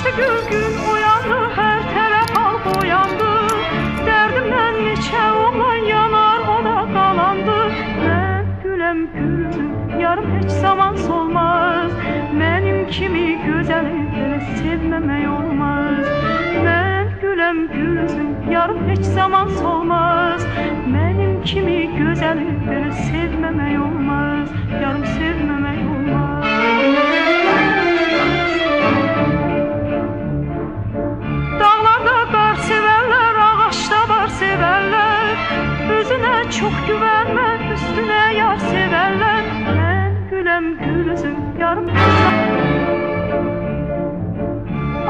Açtı gül gün uyandı, her tərəf al boyandı. Dərdimdən neçə oğlan yanar, o da qalandı. Mən güləm gülüm, yarım heç zaman solmaz. Mənim kimi gözəli belə sevməmək olmaz. Mən güləm gülüm, yarım heç zaman solmaz. Mənim kimi gözəli belə sevməmək olmaz. Yarım sevməmək olmaz. Dağlarda qar sevərlər, ağaçda var sevərlər. Özünə çox güvənmə, üstünə yar sevərlər. Mən güləm gülüm, yarım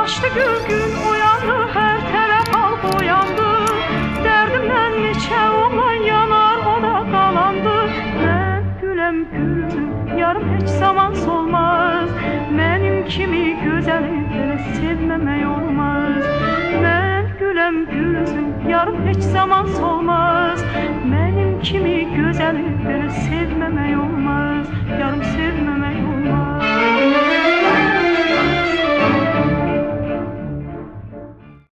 açdı gül gün uyandı, hər tərəf al boyandı. Dərdimdən neçə oğlan yanar, o da qalandı. Mən güləm gülüm, yarım heç zaman solmaz. Mənim kimi gözəli belə sevməmək olmaz. Mən güləm gülüm, yarım heç zaman solmaz. Mənim kimi gözəli belə sevməmək olmaz.